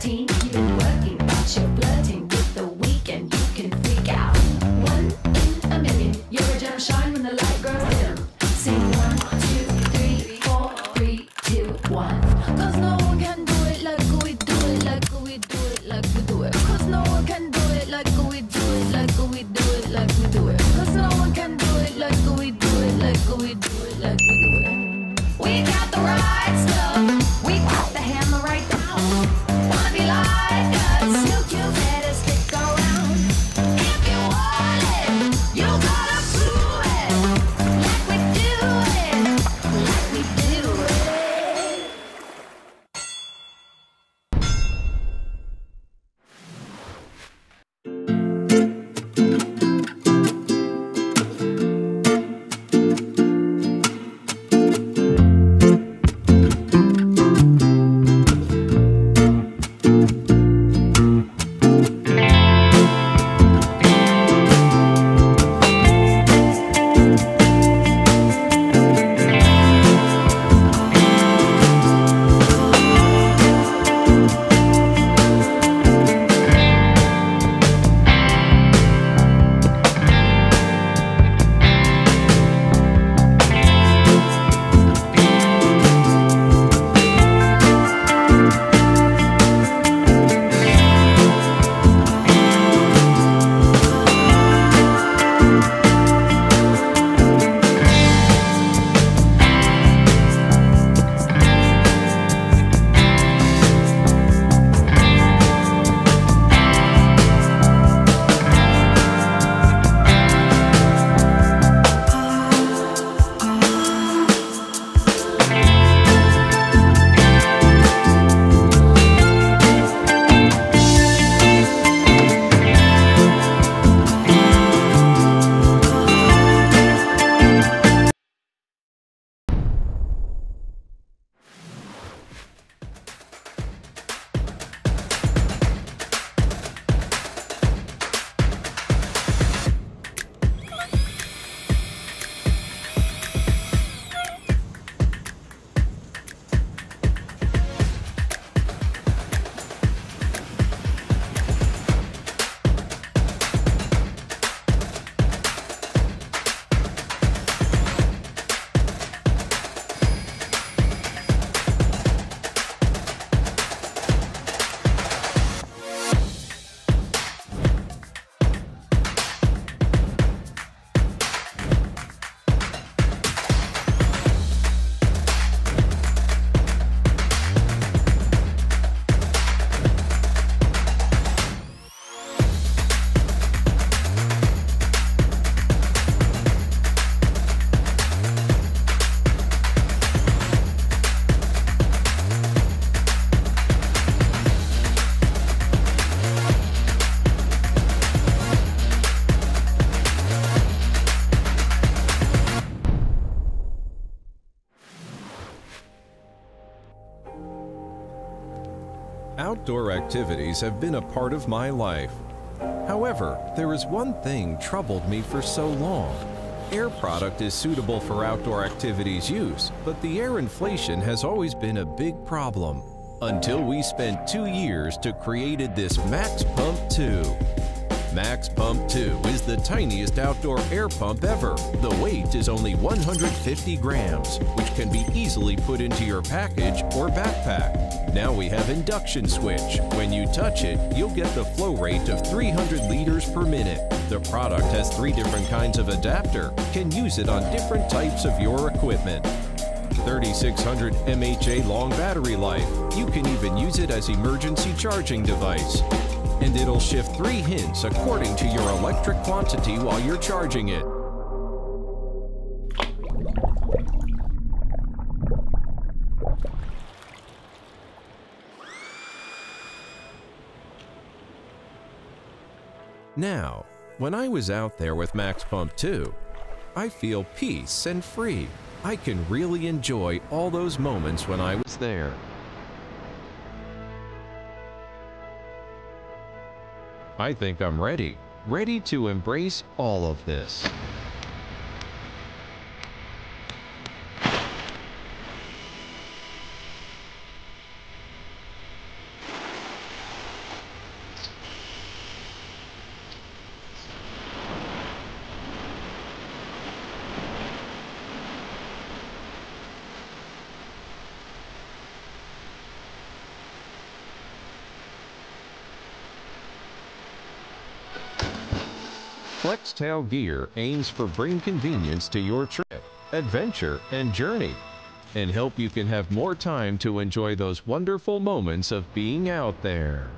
routine. You've been working, but you're flirting with the weekend. You can freak out. 1 in a million. You're a gem shine when the light grows dim. Sing 1, 2, 3, 4, 3, 2, 1. 'Cause no one can do it like we do it, like we do it, like we do it. 'Cause no one can do it like we do it, like we do it, like we do it. 'Cause no one can do it like we do it, like we do it, like we do it. We got the right stuff. We got the hammer right down. Wanna be like us? You better stick around. If you want it, you gotta prove it. Like we do it, like we do it. Outdoor activities have been a part of my life. However, there is one thing troubled me for so long. Air product is suitable for outdoor activities use, but the air inflation has always been a big problem. Until we spent 2 years to created this Max Pump 2. Max Pump 2 is the tiniest outdoor air pump ever. The weight is only 150 grams, which can be easily put into your package or backpack. Now we have induction switch. When you touch it, you'll get the flow rate of 300 liters per minute. The product has 3 different kinds of adapter. Can use it on different types of your equipment. 3600 mAh long battery life. You can even use it as emergency charging device. And it'll shift 3 hints according to your electric quantity while you're charging it. Now, when I was out there with Max Pump 2, I feel peace and free. I can really enjoy all those moments when I was there. I think I'm ready to embrace all of this. FlexTail gear aims for bring convenience to your trip, adventure, and journey, and help you can have more time to enjoy those wonderful moments of being out there.